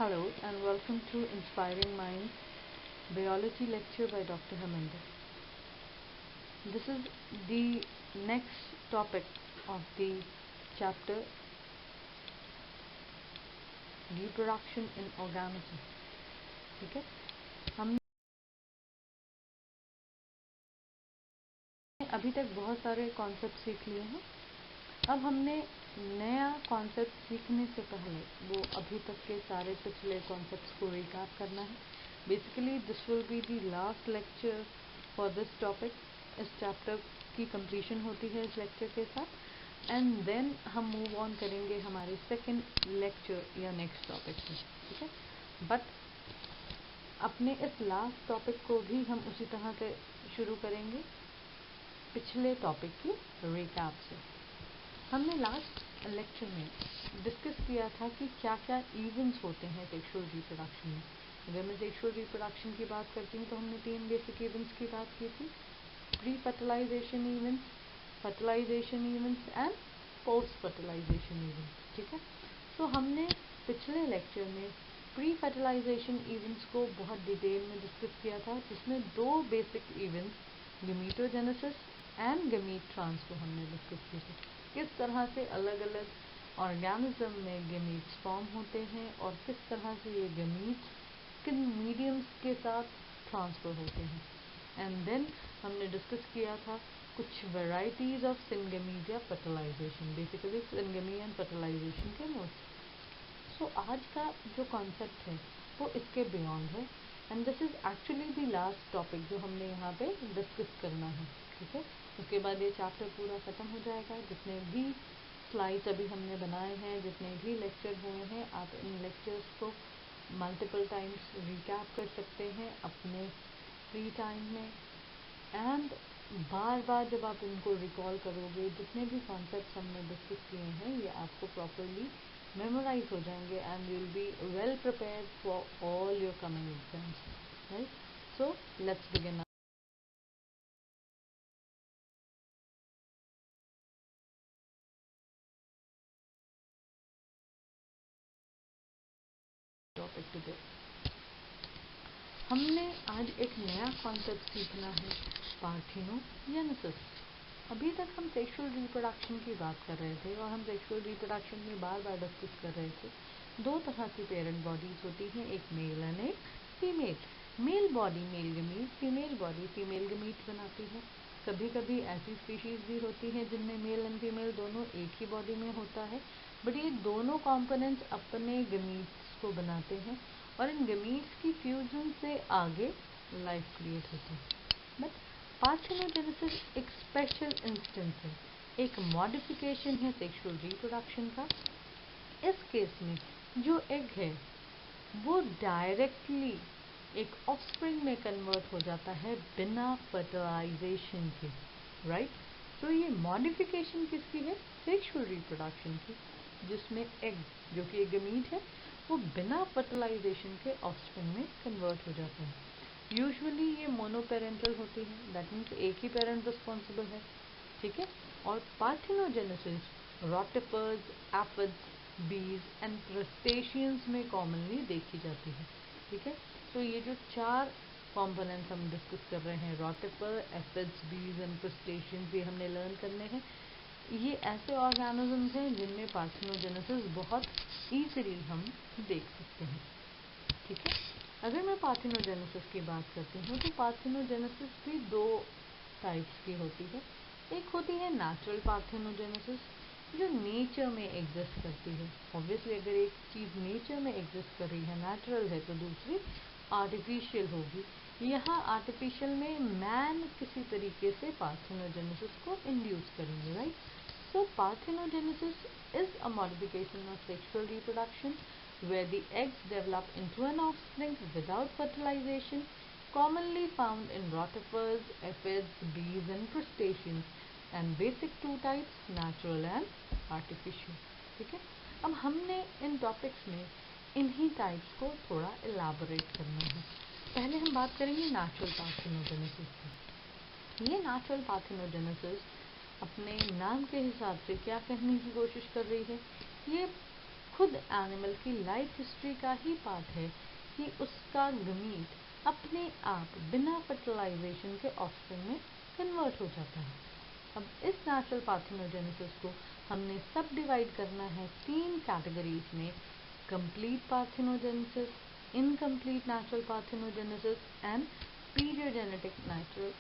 Hello and welcome to Inspiring Minds Biology lecture by Dr. Harminder. This is the next topic of the chapter Reproduction in Organisms. ठीक है, हमने अभी तक बहुत सारे concept सीख लिए हैं. अब हमने नया कॉन्सेप्ट सीखने से पहले वो अभी तक के सारे पिछले कॉन्सेप्ट्स को रिकैप करना है. Basically this will be the last lecture for this topic. इस चैप्टर की कंप्लीशन होती है इस लेक्चर के साथ एंड देन हम मूव ऑन करेंगे हमारे सेकंड लेक्चर या नेक्स्ट टॉपिक पे. ठीक है, बट अपने इस लास्ट टॉपिक को भी हम उसी तरह से शुरू करेंगे पिछले टॉपिक की रिकैप से. हमने लास्ट लेक्चर में डिस्कस किया था कि क्या क्या इवेंट्स होते हैं सेक्सुअल रिप्रोडक्शन में. अगर मैं सेक्सुअल रिप्रोडक्शन की बात करती हूँ तो हमने 3 बेसिक इवेंट्स की बात की थी. Pre fertilisation events, fertilisation events and post fertilisation events. ठीक है, तो हमने पिछले लेक्चर में प्री फर्टिलाइजेशन इवेंट्स को बहुत डिटेल में डिस्कस किया था, जिसमें 2 basic events gametogenesis and gamete transfer हमने डिस्कस किए थे. किस तरह से अलग अलग ऑर्गेनिज्म में गमीट्स फॉर्म होते हैं और किस तरह से ये गमीट्स किन मीडियम्स के साथ ट्रांसफर होते हैं. एंड देन हमने डिस्कस किया था कुछ वेराइटीज ऑफ सिनगमी या फर्टिलाइजेशन, बेसिकली सिनगमी एंड फर्टिलाइजेशन के मोड्स. सो आज का जो कॉन्सेप्ट है वो इसके बियॉन्ड है and this is actually the last topic जो हमने यहाँ पे डिस्कस करना है. ठीक है, उसके बाद ये चैप्टर पूरा ख़त्म हो जाएगा. जितने भी स्लाइड्स अभी हमने बनाए हैं, जितने भी लेक्चर हुए हैं, आप इन लेक्चर्स को मल्टीपल टाइम्स रिकैप कर सकते हैं अपने फ्री टाइम में. एंड बार बार जब आप इनको रिकॉल करोगे, जितने भी कॉन्सेप्ट्स हमने डिस्कस किए हैं ये आपको प्रॉपरली मेमोराइज हो जाएंगे and you will be well prepared for all your coming exams. Right, so let's begin topic today. हमने आज एक नया कॉन्सेप्ट सीखना है, पार्थिनोजेनेसिस. अभी तक हम सेक्सुअल रिप्रोडक्शन की बात कर रहे थे और हम सेक्सुअल रिप्रोडक्शन में बार बार डिस्कस कर रहे थे 2 तरह की पेरेंट बॉडीज होती हैं, एक मेल एंड एक female. Male body male gamete, female body female gamete बनाती है. कभी कभी ऐसी स्पीशीज भी होती हैं जिनमें मेल एंड फीमेल दोनों एक ही बॉडी में होता है, बट ये दोनों कॉम्पोनेंट्स अपने गमीट्स को बनाते हैं और इन गमीट्स की फ्यूजन से आगे लाइफ क्रिएट होती है. बट पार्थिनोजेनेसिस एक स्पेशल इंस्टेंस है, एक मॉडिफिकेशन है सेक्सुअल रिप्रोडक्शन का. इस केस में जो एग है वो डायरेक्टली एक ऑफस्प्रिंग में कन्वर्ट हो जाता है बिना फर्टिलाइजेशन के. राइट, तो ये मॉडिफिकेशन किसकी है? सेक्सुअल रिप्रोडक्शन की, जिसमें एग जो कि एक गमीट है वो बिना फर्टिलाइजेशन के ऑफस्प्रिंग में कन्वर्ट हो जाता है. यूजुअली ये मोनोपेरेंटल होती है, दैट मीन्स एक ही पेरेंट रिस्पॉन्सिबल है. ठीक है, और पार्थिनोजेनेसिस रोटिफर्स, एफिड्स, बीज एंड क्रस्टेशियंस में कॉमनली देखी जाती है. ठीक है, तो ये जो 4 कॉम्पोनेंट्स हम डिस्कस कर रहे हैं, रोटिफर, एफिड्स, बीज एंड क्रस्टेशियंस, ये हमने लर्न करने हैं. ये ऐसे ऑर्गेनिजम्स हैं जिनमें पार्थिनोजेनेसिस बहुत ईजिली हम देख सकते हैं. ठीक है, अगर मैं पार्थिनोजेनेसिस की बात करती हूँ तो पार्थिनोजेनेसिस भी 2 टाइप्स की होती है. एक होती है नेचुरल पार्थिनोजेनेसिस जो नेचर में एग्जिस्ट करती है. ऑब्वियसली अगर एक चीज़ नेचर में एग्जिस्ट कर रही है, नेचुरल है, तो दूसरी आर्टिफिशियल होगी. यहाँ आर्टिफिशियल में मैन किसी तरीके से पार्थिनोजेनेसिस को इंड्यूस करेंगे. Right, so parthenogenesis is a modification of sexual reproduction where the eggs develop into an offspring without fertilization, commonly found in rotifers, aphids, bees and crustaceans, and basic 2 types, natural and artificial. ठीक है, अब हमने इन topics में इन्हीं types को थोड़ा elaborate करना है. पहले हम बात करेंगे नेचुरल पार्थिनोजेनेसिस की. ये नेचुरल पार्थिनोजेनेसिस अपने नाम के हिसाब से क्या कहने की कोशिश कर रही है? ये खुद एनिमल की लाइफ हिस्ट्री का ही पार्ट है कि उसका गमीट अपने आप बिना फर्टिलाइजेशन के ऑफस्प्रिंग में कन्वर्ट हो जाता है। अब इस नेचुरल पार्थेनोजेनेसिस को हमने सब डिवाइड करना है 3 कैटेगरीज में: complete parthenogenesis, incomplete natural parthenogenesis and paedogenetic natural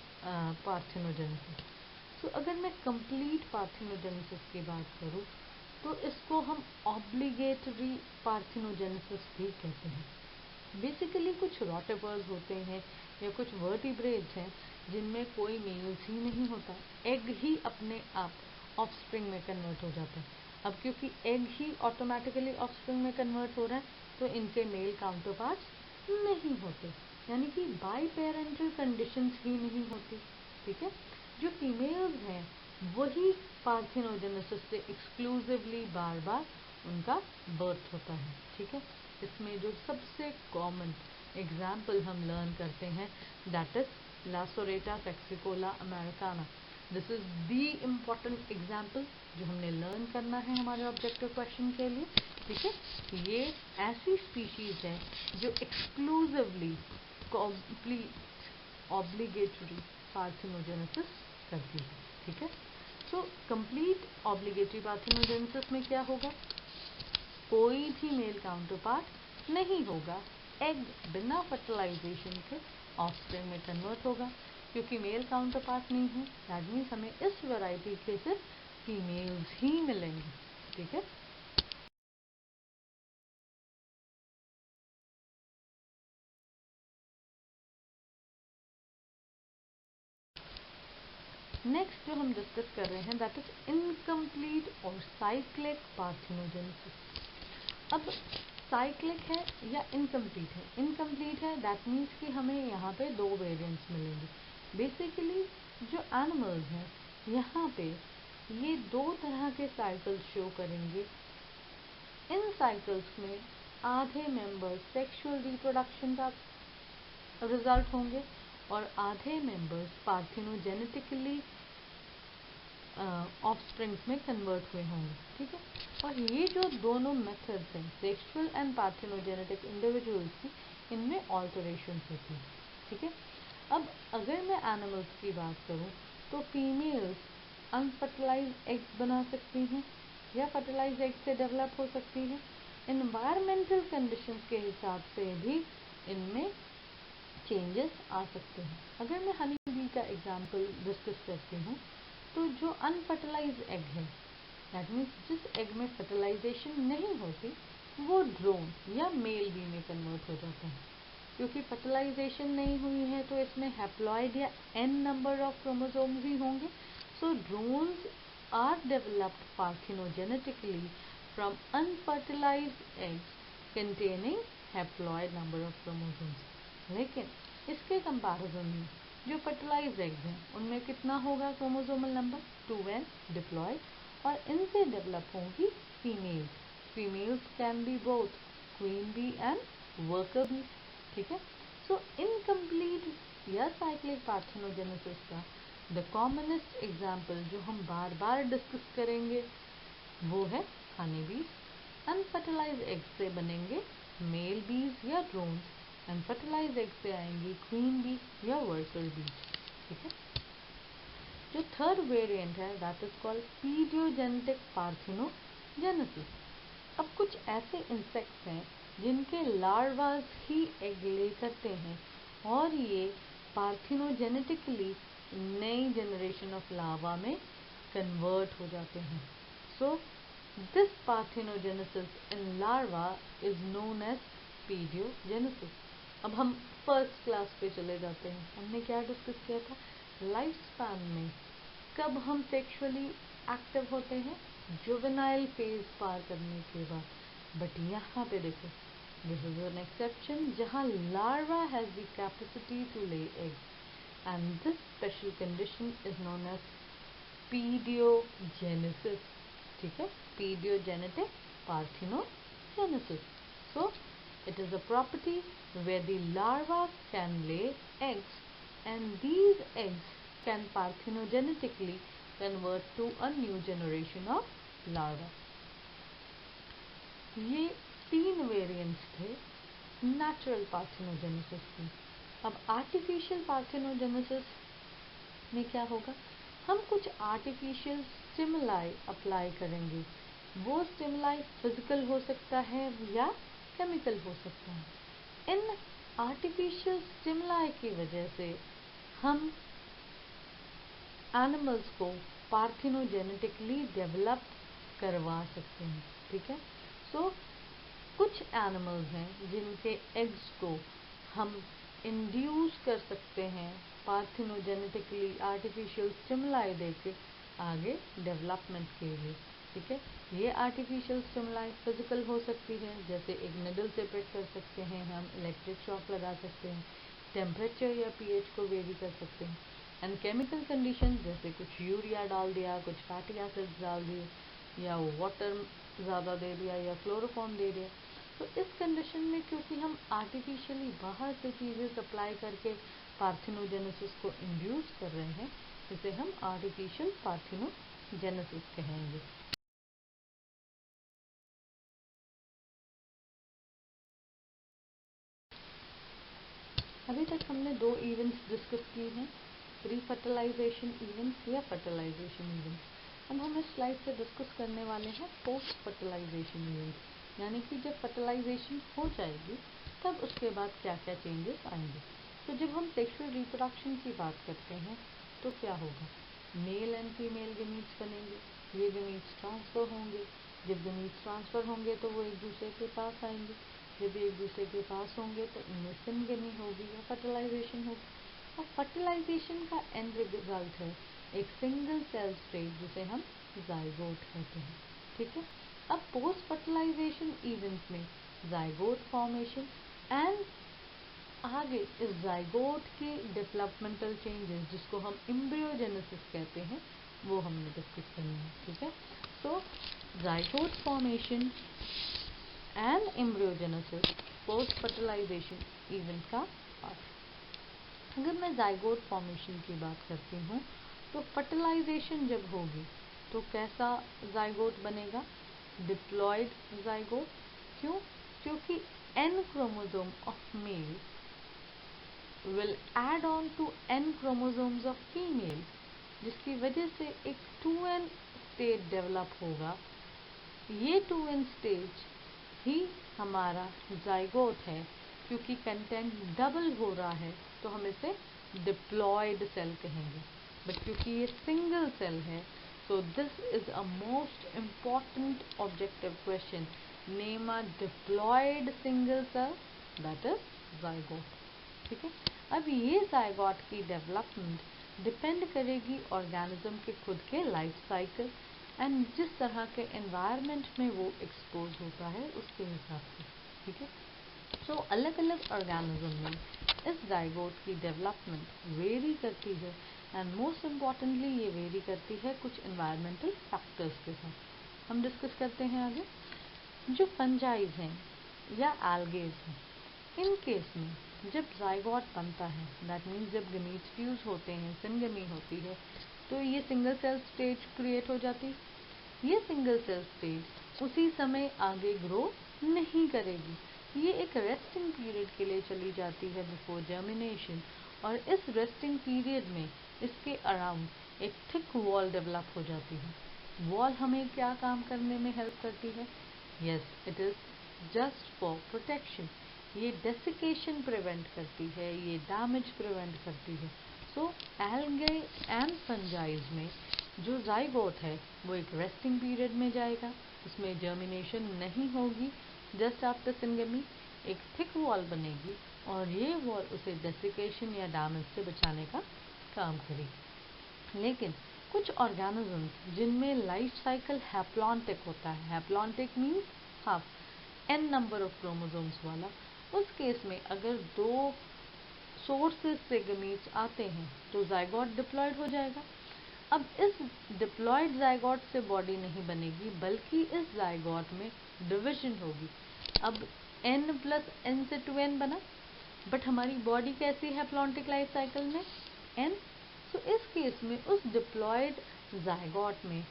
parthenogenesis. तो अगर मैं कंप्लीट पार्थेनोजेनेसिस की बात करूँ तो इसको हम ऑब्लिगेटरी पार्थेनोजेनेसिस भी कहते हैं। बेसिकली कुछ रोटिवर्स होते हैं या कुछ वर्टिब्रेट्स हैं जिनमें कोई मेल्स ही नहीं होता, एग ही अपने आप ऑफस्प्रिंग में कन्वर्ट हो जाता है। अब क्योंकि एग ही ऑटोमेटिकली ऑफस्प्रिंग में कन्वर्ट हो रहा है तो इनके मेल काउंटर पार्ट्स नहीं होते, यानी कि बाई पेरेंटल कंडीशंस ही नहीं होती। ठीक है, जो फीमेल्स हैं वही पार्थेनोजेनेसिस से एक्सक्लूसिवली बार बार उनका बर्थ होता है। ठीक है, इसमें जो सबसे कॉमन एग्जाम्पल हम लर्न करते हैं दैट इज लासोरेटा सेक्सिकोला अमेरिकाना। This is the important example जो हमने लर्न करना है हमारे ऑब्जेक्टिव क्वेश्चन के लिए। ठीक है, ये ऐसी स्पीशीज है जो एक्सक्लूसिवली कंप्लीट ऑब्लिगेटरी पार्थेनोजेनेसिस करती है। ठीक है, तो कंप्लीट ऑब्लिगेटरी पार्थेनोजेनेसिस में क्या होगा, कोई भी मेल काउंटर पार्ट नहीं होगा, एग बिना फर्टिलाइजेशन के ऑफस्प्रिंग में कन्वर्ट होगा। क्योंकि मेल काउंटर पार्ट नहीं है दैट मीन्स हमें इस वैरायटी के सिर्फ फीमेल्स ही मिलेंगे। ठीक है, नेक्स्ट जो हम डिस्कस कर रहे हैं दैट इज इनकम्प्लीट और साइक्लिक पार्थेनोजेनेसिस। अब साइक्लिक है या इनकम्प्लीट है? इनकम्प्लीट है दैट मीन्स कि हमें यहाँ पे 2 वेरिएंट्स मिलेंगे। बेसिकली जो एनिमल्स हैं यहाँ पे ये 2 तरह के साइकिल्स शो करेंगे। इन साइकिल्स में आधे मेंबर्स सेक्सुअल रिप्रोडक्शन का रिजल्ट होंगे और आधे मेंबर्स पार्थेनोजेनेटिकली ऑफस्प्रिंग्स में कन्वर्ट हुए होंगे। ठीक है, और ये जो दोनों मेथड्स हैं सेक्सुअल एंड पार्थेनोजेनेटिक इंडिविजुअल्स की, इनमें ऑल्टरेशन होती है। ठीक है, अब अगर मैं एनिमल्स की बात करूं तो फीमेल्स अनफर्टिलाइज्ड एग्स बना सकती हैं या फर्टिलाइज्ड एग से डेवलप हो सकती है। एनवायरमेंटल कंडीशंस के हिसाब से भी इनमें चेंजेस आ सकते हैं। अगर मैं हनी बी का एग्जाम्पल डिस्कस करती हूँ तो जो अनफर्टिलाइज्ड एग है दैट मीन्स जिस एग में फर्टिलाइजेशन नहीं होती वो ड्रोन या मेल बी में कन्वर्ट हो जाता है। क्योंकि फर्टिलाइजेशन नहीं हुई है तो इसमें हैप्लॉइड या n नंबर ऑफ क्रोमोसोम्स ही होंगे। So drones are developed parthenogenetically from unfertilised eggs containing haploid number of chromosomes. लेकिन इसके कंपैरिजन में जो फर्टिलाइज्ड एग्स हैं उनमें कितना होगा क्रोमोसोमल नंबर 2n डिप्लॉयड, और इनसे डेवलप होंगी females. Females can be both queen bee and worker bee. ठीक है, सो इनकम्प्लीट या साइक्लिक पार्थेनोजेनेसिस का द कॉमनेस्ट एग्जाम्पल जो हम बार बार डिस्कस करेंगे वो है हनी बीज। अनफर्टिलाइज्ड एग से बनेंगे मेल बीज या ड्रोन्स, अनफर्टिलाइज्ड एग से आएंगी क्वीन बी या वर्कर बीज। ठीक है, जो थर्ड वेरिएंट है दैट इज कॉल्ड पीरियोजेनेटिक पार्थेनोजेनेसिस। अब कुछ ऐसे इंसेक्ट्स हैं जिनके लार्वास ही एग ले करते हैं और ये पार्थेनोजेनेटिकली नई जनरेशन ऑफ लार्वा में कन्वर्ट हो जाते हैं। So this parthenogenesis in larva is known as paedogenesis. अब हम फर्स्ट क्लास पे चले जाते हैं। हमने क्या डिस्कस किया था, लाइफ स्पैन में कब हम सेक्सुअली एक्टिव होते हैं, जुवेनाइल फेज पार करने के बाद। बट यहाँ पे देखो दिस इज एन एक्सेप्शन जहाँ larva has the capacity to lay eggs and this special condition is known as paedogenesis. ठीक है, paedogenetic parthenogenesis. So it is a property where the larva can lay eggs and these eggs can parthenogenetically convert to a new generation of larva. ये 3 variants थे natural parthenogenesis की। अब artificial parthenogenesis में क्या होगा, हम कुछ आर्टिफिशियल स्टिमुलाई अप्लाई करेंगे। वो स्टिमुलाई फिजिकल हो सकता है या केमिकल हो सकता है। इन आर्टिफिशियल स्टिमुलाई की वजह से हम एनिमल्स को पार्थेनोजेनेटिकली डेवलप करवा सकते हैं। ठीक है, सो कुछ एनिमल्स हैं जिनके एग्स को हम इंड्यूस कर सकते हैं पार्थेनोजेनेटिकली आर्टिफिशियल स्टिमुलाई देके आगे डेवलपमेंट के लिए। ठीक है, ये आर्टिफिशियल स्टिमुलाई फिजिकल हो सकती है, जैसे एक निडल से प्रिक कर सकते हैं हम, इलेक्ट्रिक शॉक लगा सकते हैं, टेम्परेचर या पीएच को वेरी कर सकते हैं। एंड केमिकल कंडीशन, जैसे कुछ यूरिया डाल दिया, कुछ फैटी एसिड्स डाल दिए, या वाटर ज़्यादा दे दिया, या क्लोरोफॉर्म दे दिया। तो इस कंडीशन में क्योंकि हम आर्टिफिशियली बाहर से चीज़ें सप्लाई करके पार्थेनोजेनेसिस को इंड्यूस कर रहे हैं, इसे हम आर्टिफिशियल पार्थेनोजेनेसिस कहेंगे। अभी तक हमने 2 इवेंट्स डिस्कस किए हैं, प्री फर्टिलाइजेशन इवेंट्स या फर्टिलाइजेशन इवेंट्स। अब हम इस स्लाइड से डिस्कस करने वाले हैं पोस्ट फर्टिलाइजेशन इवेंट्स, यानी कि जब फर्टिलाइजेशन हो जाएगी तब उसके बाद क्या क्या चेंजेस आएंगे। तो जब हम सेक्सुअल रिप्रोडक्शन की बात करते हैं तो क्या होगा, मेल एंड फीमेल गमीट्स बनेंगे, ये गमीट्स ट्रांसफ़र होंगे। जब गमीट्स ट्रांसफ़र होंगे तो वो एक दूसरे के पास आएंगे, जब एक दूसरे के पास होंगे तो इनमें सिनगनी होगी या फर्टिलाइजेशन होगी। और फर्टिलाइजेशन का एंड रिजल्ट है एक सिंगल सेल स्टेज जिसे हम जाइगोट कहते हैं। ठीक है, अब पोस्ट फर्टिलाइजेशन इवेंट में जाइगोट फॉर्मेशन एंड आगे इस जाइगोट के डेवलपमेंटल चेंजेस जिसको हम एम्ब्रियोजेनेसिस कहते हैं वो हमने डिस्कस करना है। ठीक है, तो zygote formation and embryogenesis post fertilisation event का पार्ट। अगर मैं जाइगोट फॉर्मेशन की बात करती हूँ तो फर्टिलाइजेशन जब होगी तो कैसा जाइगोट बनेगा, डिप्लॉयड जाइगोट। क्यों, क्योंकि N chromosome of male will add on to N chromosomes of female, जिसकी वजह से एक 2N स्टेज डेवलप होगा। ये 2N स्टेज ही हमारा जाइगोट है, क्योंकि कंटेंट डबल हो रहा है तो हम इसे डिप्लॉयड सेल कहेंगे। बट क्योंकि ये सिंगल सेल है so this is a most important objective question, name a diploid single cell that is zygote। ठीक है, अब ये जाइगोट की डेवलपमेंट डिपेंड करेगी ऑर्गेनिज्म के खुद के लाइफ साइकिल एंड जिस तरह के एनवायरनमेंट में वो एक्सपोज होता है उसके हिसाब से। ठीक है, तो अलग अलग ऑर्गेनिज्म में इस जाइगोट की डेवलपमेंट वेरी करती है एंड मोस्ट इम्पॉर्टेंटली ये वेरी करती है कुछ एनवायरमेंटल फैक्टर्स के साथ। हम डिस्कस करते हैं आगे। जो फंजाइज हैं या एल्गेज हैं, इन केस में जब जाइगोट बनता है, दैट मीन्स जब गमीट्स फ्यूज होते हैं, सिनगमी होती है, तो ये सिंगल सेल स्टेज क्रिएट हो जाती है। ये सिंगल सेल स्टेज उसी समय आगे ग्रो नहीं करेगी, ये एक रेस्टिंग पीरियड के लिए चली जाती है बिफोर जर्मिनेशन, और इस रेस्टिंग पीरियड में इसके अराउंड एक थिक वॉल डेवलप हो जाती है। वॉल हमें क्या काम करने में हेल्प करती है, yes it is just for protection. ये डेसिकेशन प्रिवेंट करती है, ये डैमेज प्रिवेंट करती है। सो एल्गे एंड फंजाइज में जो जाइगोट है वो एक रेस्टिंग पीरियड में जाएगा, उसमें जर्मिनेशन नहीं होगी। जस्ट आफ्टर सिनगमी एक थिक वॉल बनेगी और ये वॉल उसे डेसिकेशन या डैमेज से बचाने का काम करेगी। लेकिन कुछ ऑर्गेनिजम्स जिनमें लाइफ साइकिल हैप्लॉन्टिक होता है, haplontic means half, n number of chromosomes वाला, उस केस में अगर 2 सोर्सेज से गमीट्स आते हैं तो जाइगोट डिप्लॉयड हो जाएगा। अब इस डिप्लॉयड जाइगोट से बॉडी नहीं बनेगी, बल्कि इस जाइगोट में डिविजन होगी। अब n प्लस n से 2n बना, बट हमारी बॉडी कैसी है हैप्लॉन्टिक लाइफ साइकिल में, n। तो इस केस में उस डिप्लॉयड जाइगोट में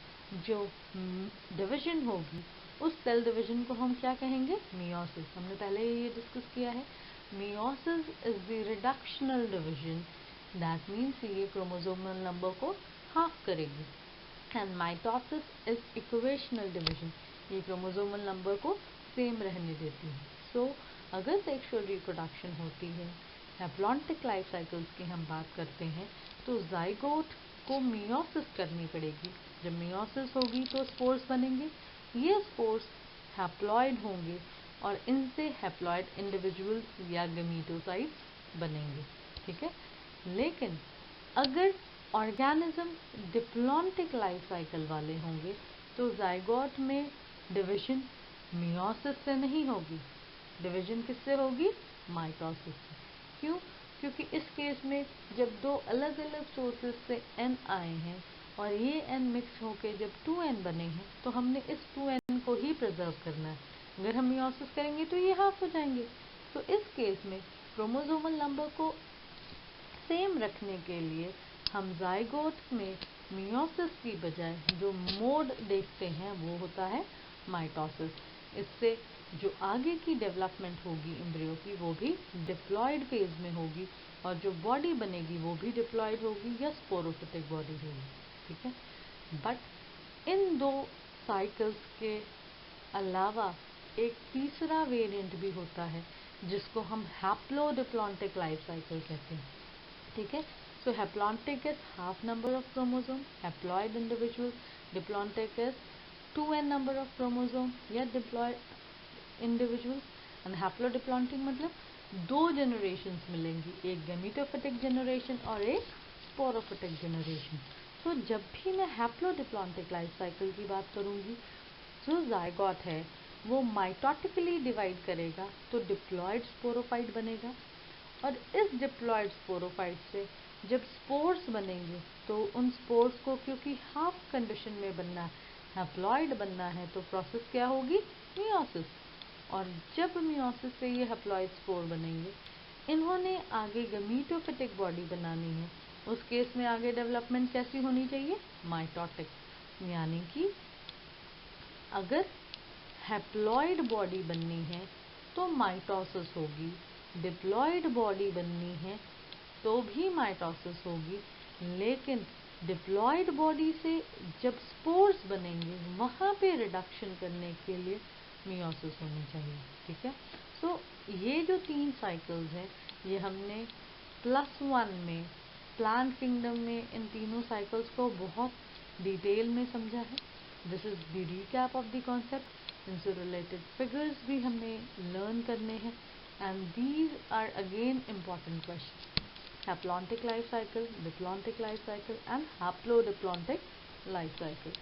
जो डिवीजन होगी उस सेल डिवीजन को हम क्या कहेंगे? मियोसिस। हमने पहले ये डिस्कस किया है। Meiosis is the reductional division, that means ये क्रोमोसोमल नंबर को हाफ करेगी। And mitosis is equational division, ये क्रोमोसोमल नंबर को सेम रहने देती है। सो अगर सेक्सुअल रिप्रोडक्शन होती है, हैप्लॉन्टिक लाइफ साइकिल्स की हम बात करते हैं, तो जाइगोट को मियोसिस करनी पड़ेगी। जब मियोसिस होगी तो स्पोर्स बनेंगे। ये स्पोर्स हैप्लॉइड होंगे और इनसे हैप्लॉइड इंडिविजुअल्स या गमीटोसाइट्स बनेंगे। ठीक है, लेकिन अगर ऑर्गेनिज्म डिप्लॉन्टिक लाइफ साइकिल वाले होंगे तो जाइगोट में डिवीजन मियोसिस से नहीं होगी, डिवीजन किससे होगी? माइटोसिस से। क्यों? क्योंकि इस केस में जब दो अलग अलग सोर्सेज से एन आए हैं और ये एन मिक्स होके जब 2n बने हैं, तो हमने इस 2n को ही प्रिजर्व करना है। अगर हम मियोसिस करेंगे तो ये हाफ हो जाएंगे। तो इस केस में क्रोमोसोमल नंबर को सेम रखने के लिए हम जाइगोट में मियोसिस की बजाय जो मोड देखते हैं वो होता है माइटोसिस। इससे जो आगे की डेवलपमेंट होगी एम्ब्रियो की वो भी डिप्लॉयड फेज में होगी और जो बॉडी बनेगी वो भी डिप्लॉयड होगी या स्पोरोफिटिक बॉडी होगी। ठीक है, बट इन दो साइकिल्स के अलावा एक तीसरा वेरिएंट भी होता है जिसको हम हैप्लोडिप्लॉन्टिक लाइफ साइकिल कहते हैं। ठीक है, so haplontic is half number of chromosome, haploid individual, diplontic is 2n number of chromosome या diploid individual, and haplodiplontic मतलब दो generations मिलेंगी, एक gametophytic generation और एक sporophytic generation। तो जब भी मैं haplodiplontic life cycle की बात करूँगी, जो zygote है वो माइटोटिकली डिवाइड करेगा तो डिप्लॉयड स्पोरोफाइट बनेगा और इस डिप्लॉयड स्पोरोफाइट से जब स्पोर्स बनेंगे तो उन स्पोर्स को क्योंकि हाफ कंडीशन में बनना है, हैप्लॉइड बनना है, तो प्रोसेस क्या होगी? मियोसिस। और जब मियोसिस से ये हैप्लॉइड स्पोर बनेंगे, इन्होंने आगे गमीटोफिटिक बॉडी बनानी है। उस केस में आगे डेवलपमेंट कैसी होनी चाहिए? माइटोटिक। यानी कि अगर हैप्लॉइड बॉडी बननी है तो माइटोसिस होगी, डिप्लॉयड बॉडी बननी है तो भी माइटोसिस होगी, लेकिन डिप्लॉयड बॉडी से जब स्पोर्स बनेंगे वहाँ पे रिडक्शन करने के लिए मियोसिस होनी चाहिए। ठीक है, सो ये जो तीन साइकिल्स हैं ये हमने +1 में प्लांट किंगडम में इन तीनों साइकिल्स को बहुत डिटेल में समझा है। This is the recap of the concept. इनसे रिलेटेड फिगर्स भी हमने लर्न करने हैं and these are again important question. Haplontic life cycle, diplontic life cycle and haplodiplontic life cycle.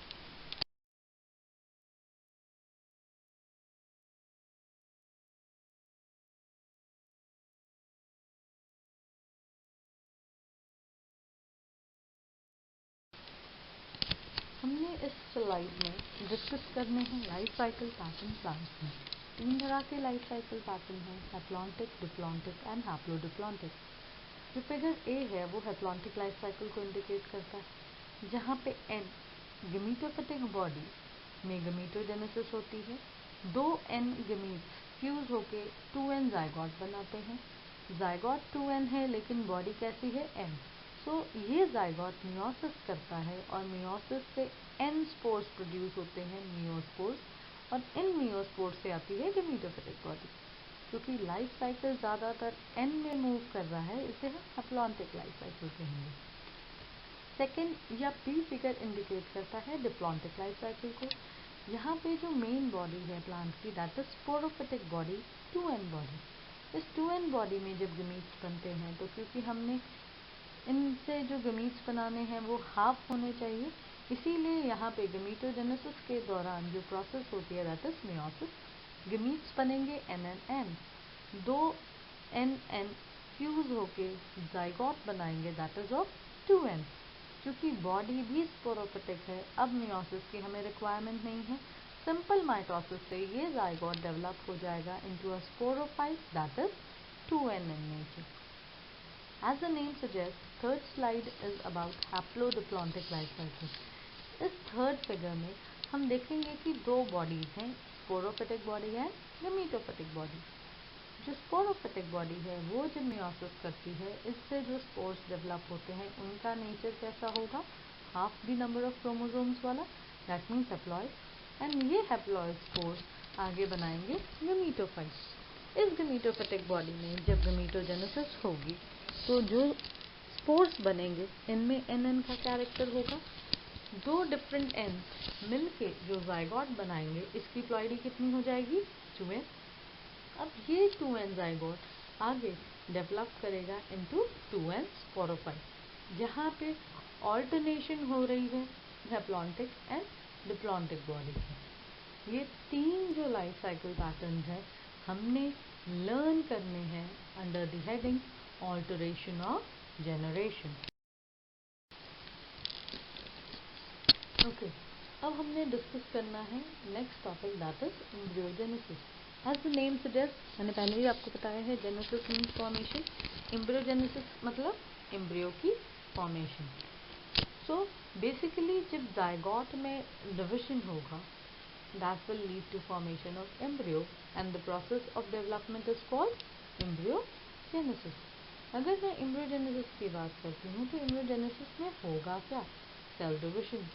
हमने इस स्लाइड में डिस्कस करने हैं लाइफ साइकिल पैटर्न प्लांट्स में। तीन तरह के लाइफ साइकिल पैटर्न हैं, हैप्लॉन्टिक, डिप्लॉन्टिक एंड हैप्लोडिप्लॉन्टिक। जो फिगर ए है वो हैप्लॉन्टिक लाइफ साइकिल को इंडिकेट करता है, जहाँ पे एन गमीटोफिटिक बॉडी में गमीटोजेनेसिस होती है, दो एन गमीट्स फ्यूज होके 2n जाइगोट बनाते हैं। जाइगोट 2n है लेकिन बॉडी कैसी है? n। सो ये जाइगोट मियोसिस करता है और मियोसिस से n स्पोर्स प्रोड्यूस होते हैं, मियोस्पोर्स, और इन मियोस्पोर्स से आती है गमीटोफिटिक बॉडी। क्योंकि लाइफ साइकिल ज़्यादातर n में मूव कर रहा है, इसे हम हैप्लॉन्टिक लाइफ साइकिल कहेंगे। सेकेंड या पी फिगर इंडिकेट करता है डिप्लॉन्टिक लाइफ साइकिल को। यहाँ पे जो मेन बॉडी है प्लांट की, that is sporophytic body, 2n body. इस 2n बॉडी में जब गमीट्स बनते हैं तो क्योंकि हमने इनसे जो गमीट्स बनाने हैं वो हाफ होने चाहिए, इसीलिए यहाँ पे गमीटोजेनेसिस के दौरान जो प्रोसेस होती है दैट इज मियोसिस। गमीट्स बनेंगे NNN, दो NN फ्यूज होके जाइगोट बनाएंगे दैट इज ऑफ 2n। क्योंकि बॉडी भी स्पोरोफिटिक है, अब मियोसिस की हमें रिक्वायरमेंट नहीं है। सिंपल माइटोसिस से ये जाइगोट डेवलप हो जाएगा into a sporophyte that is 2n in nature. As the name suggests, third slide is about haplodiplontic life cycle. इस थर्ड फिगर में हम देखेंगे कि दो बॉडीज हैं, स्पोरोफिटिक बॉडी एंड गमीटोफिटिक बॉडी। जो स्पोरोफिटिक बॉडी है वो जब मियोसिस करती है, इससे जो स्पोर्स डेवलप होते हैं उनका नेचर कैसा होगा, half the number of chromosomes वाला, दैट मीन्स हैप्लॉइड, एंड ये हैप्लॉइड स्पोर्स आगे बनाएंगे गमीटोफाइट। इस गमीटोफिटिक बॉडी में जब गमीटोजेनेसिस होगी तो जो स्पोर्स बनेंगे इनमें एन का कैरेक्टर होगा। दो डिफरेंट एंड्स मिलके जो जाइगोट बनाएंगे, इसकी प्लॉइडी कितनी हो जाएगी, 2n। अब ये 2n जाइगोट आगे डेवलप करेगा इनटू 2n स्पोरोफाइट, जहाँ पे ऑल्टरनेशन हो रही है हैप्लॉन्टिक एंड डिप्लॉन्टिक बॉडी की। ये तीन जो लाइफ साइकिल पैटर्न है हमने लर्न करने हैं under the heading alteration of generation. Okay, अब हमने डिस्कस करना है next topic, that is embryogenesis. As the name suggest, मैंने पहले ही आपको बताया है, जेनेसिस मीन्स फॉर्मेशन, एम्ब्रियोजेनेसिस मतलब एम्ब्रियो की फॉर्मेशन। सो बेसिकली जब जाइगोट में डिविजन होगा, that will lead to formation of embryo and the process of development is called embryogenesis. अगर मैं एम्ब्रियोजेनेसिस की बात करती हूँ तो एम्ब्रियोजेनेसिस में होगा क्या, सेल डिविजन।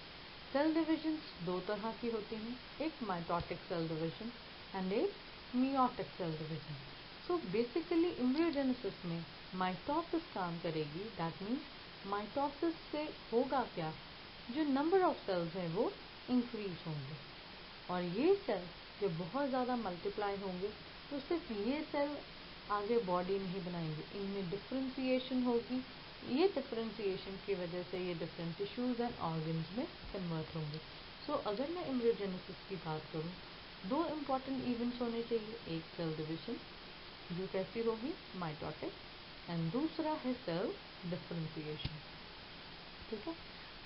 सेल डिविजन्स दो तरह की होती हैं, एक माइटोटिक सेल डिविजन एंड एक meiotic cell division. So basically embryogenesis में माइटोसिस काम करेगी, दैट मीन्स माइटोसिस से होगा क्या, जो नंबर ऑफ सेल्स है वो इंक्रीज होंगे, और ये सेल जब बहुत ज़्यादा मल्टीप्लाई होंगे तो सिर्फ ये सेल आगे बॉडी नहीं बनाएंगे, इनमें डिफ्रेंसिएशन होगी। ये डिफ्रेंसिएशन की वजह से ये डिफरेंट टिश्यूज एंड ऑर्गन्स में कन्वर्ट होंगे। सो अगर मैं एम्ब्रियोजेनेसिस की बात करूँ, दो इम्पॉर्टेंट इवेंट्स होने चाहिए, एक सेल डिविजन जो कैसी होगी, माइटोटिक, एंड दूसरा है सेल डिफ्रेंसिएशन। ठीक है,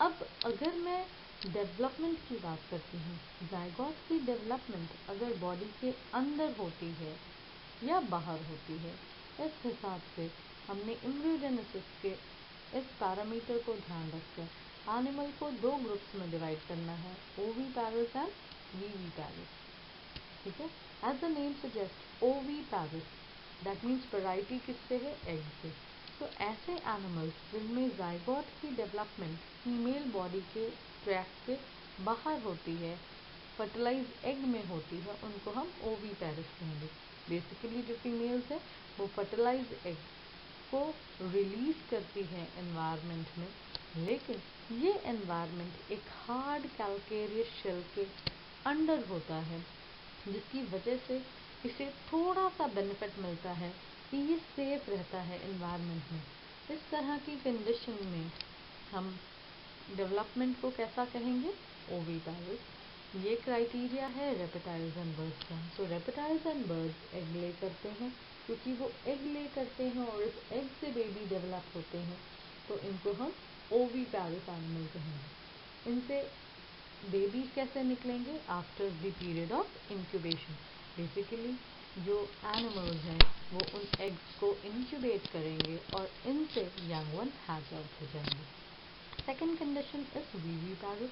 अब अगर मैं डेवलपमेंट की बात करती हूँ, जाइगोट की डेवलपमेंट अगर बॉडी के अंदर होती है या बाहर होती है, इस हिसाब से हमने एम्ब्रियोजेनेसिस के इस पैरामीटर को ध्यान रखकर एनिमल को दो ग्रुप्स में डिवाइड करना है, ओविपैरस एंड विविपैरस। ठीक है, as the name suggest oviparous, that means variety किससे है, एग से। तो ऐसे एनिमल्स जिनमें जाइगोट की डेवलपमेंट फीमेल बॉडी के ट्रैक से बाहर होती है, फर्टिलाइज एग में होती है, उनको हम ओविपैरस कहेंगे। बेसिकली जो फीमेल्स है वो फर्टिलाइज एग को रिलीज करती है एनवायरनमेंट में, लेकिन ये एनवायरनमेंट एक हार्ड कैल्केरियस शेल के अंडर होता है, जिसकी वजह से इसे थोड़ा सा बेनिफिट मिलता है कि ये सेफ रहता है एनवायरनमेंट में। इस तरह की कंडीशन में हम डेवलपमेंट को कैसा कहेंगे, ओविपैरस। ये क्राइटेरिया है रेप्टाइल्स एंड बर्ड्स का। सो रेप्टाइल्स एंड बर्ड्स एग ले करते हैं, क्योंकि वो एग ले करते हैं और इस एग से बेबी डेवलप होते हैं, तो इनको हम ओविपैरस एनिमल कहेंगे। इनसे बेबीज कैसे निकलेंगे, after the period of incubation. Basically जो एनिमल्स हैं वो उन एग्स को इंक्यूबेट करेंगे और इनसे यंग वन हैच आउट हो जाएंगे। सेकेंड कंडीशन इज विविपैरस,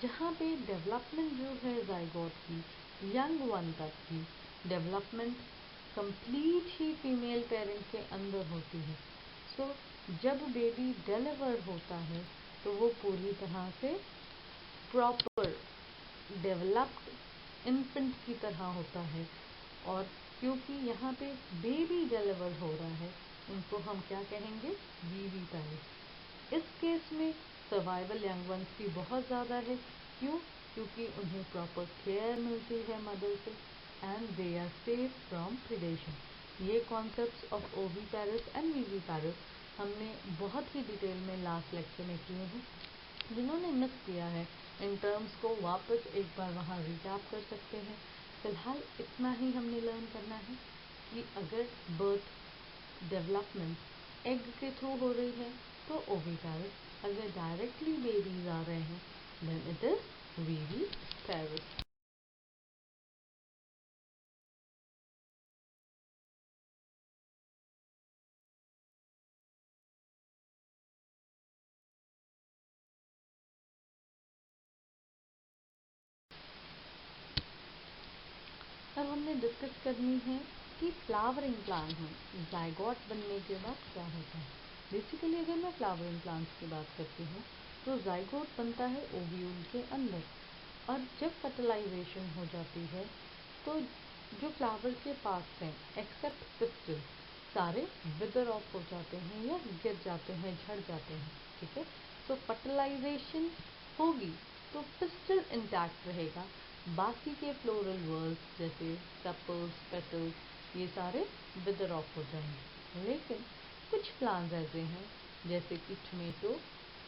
जहाँ पे डेवलपमेंट जो है जाइगोट की यंग वन तक की डेवलपमेंट कंप्लीट ही फीमेल पेरेंट के अंदर होती है। सो जब बेबी डिलीवर होता है तो वो पूरी तरह से प्रॉपर डेवलप्ड इन्फेंट की तरह होता है, और क्योंकि यहाँ पे बेबी डिलीवर हो रहा है, इनको हम क्या कहेंगे, विविपैरस। इस केस में सर्वाइवल यंग वंस की बहुत ज़्यादा है। क्यों, क्योंकि उन्हें प्रॉपर केयर मिलती है मदर से, and they are safe from predation. ये concepts of oviparous and viviparous हमने बहुत ही डिटेल में लास्ट लेक्चर में किए हैं। जिन्होंने मिस किया है इन टर्म्स को वापस एक बार वहाँ रिकैप कर सकते हैं। फिलहाल इतना ही हमने लर्न करना है कि अगर बर्थ डेवलपमेंट एग के थ्रू हो रही है तो ओविपैरस, अगर डायरेक्टली बेबीज आ रहे हैं then it is विविपैरस। हमने डिस्कस करनी है कि फ्लावरिंग प्लांट में जाइगोट बनने के बाद क्या होता है। बेसिकली अगर मैं फ्लावरिंग प्लांट्स की बात करती हूँ तो जाइगोट बनता है ओव्यूल के अंदर, और जब फर्टिलाइजेशन हो जाती है तो जो फ्लावर के पार्ट्स हैं एक्सेप्ट पिस्टल सारे विदर ऑफ हो जाते हैं या गिर जाते हैं, झड़ जाते हैं। ठीक है, तो फर्टिलाइजेशन होगी तो पिस्टल इंटैक्ट रहेगा, बाकी के फ्लोरल वर्ल्स जैसे सेपल्स, पेटल्स ये सारे विदर ऑफ हो जाएंगे। लेकिन कुछ प्लांट्स ऐसे हैं जैसे कि tomato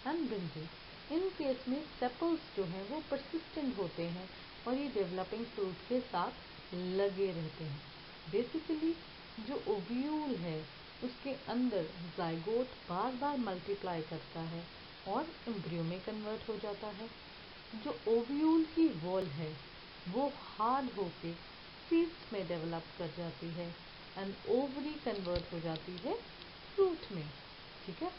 and brinjal, in case में सेपल्स जो हैं वो परसिस्टेंट होते हैं और ये डेवलपिंग फ्रूट के साथ लगे रहते हैं। बेसिकली जो ओव्यूल है उसके अंदर जाइगोट बार बार मल्टीप्लाई करता है और एम्ब्रियो में कन्वर्ट हो जाता है। जो ओव्यूल की वॉल है वो हार्ड होके सीड्स में डेवलप कर जाती है एंड ओवरी कन्वर्ट हो जाती है फ्रूट में। ठीक है,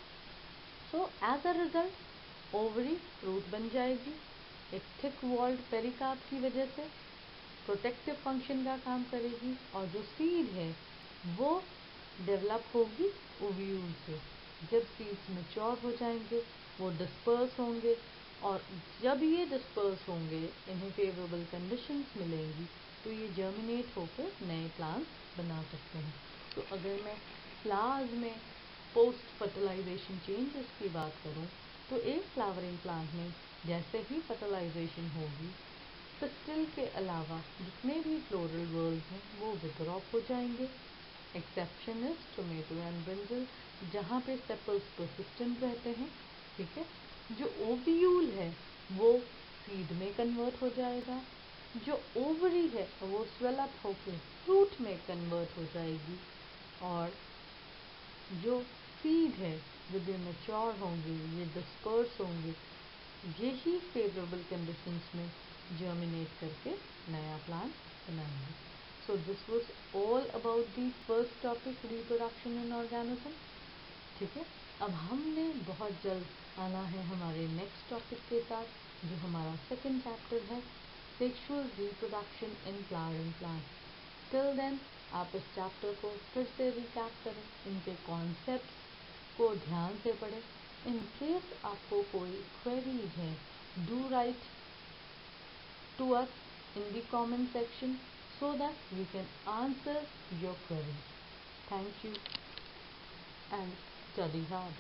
so as a result ovary fruit बन जाएगी एक थिक वॉल्ड पेरिकार्प की वजह से, प्रोटेक्टिव फंक्शन का काम करेगी, और जो सीड है वो डेवलप होगी ओव्यूल से। जब सीड्स मैच्योर हो जाएंगे वो डिस्पर्स होंगे, और जब ये डिस्पर्स होंगे इन्हें फेवरेबल कंडीशंस मिलेंगी तो ये जर्मिनेट होकर नए प्लांट्स बना सकते हैं। तो अगर मैं फ्लावर्स में पोस्ट फर्टिलाइजेशन चेंजेस की बात करूं तो एक फ्लावरिंग प्लांट में जैसे ही फर्टिलाइजेशन होगी पिस्टिल के अलावा जितने भी फ्लोरल वर्ल्स हैं वो विदर ऑफ हो जाएंगे। Exception is tomato and brinjal जहाँ पे सेपल्स परसिस्टेंट रहते हैं। ठीक है, जो ओव्यूल है वो सीड में कन्वर्ट हो जाएगा, जो ओवरी है वो स्वेल अप होकर फ्रूट में कन्वर्ट हो जाएगी, और जो सीड है जब ये मैच्योर होंगे ये डिस्पर्स होंगे, यही फेवरेबल कंडीशंस में जर्मिनेट करके नया प्लांट बनाएंगे। So this was all about the first topic reproduction in organism. ठीक है, अब हमने बहुत जल्द आना है हमारे नेक्स्ट टॉपिक के साथ जो हमारा सेकंड चैप्टर है sexual reproduction in flowering plant. Till then आप इस चैप्टर को फिर से रिकैप करें, इनके कॉन्सेप्ट्स को ध्यान से पढ़ें। इन केस आपको कोई क्वेरीज हैं do right to us in the comment section so that we can answer your queries. Thank you and study hard.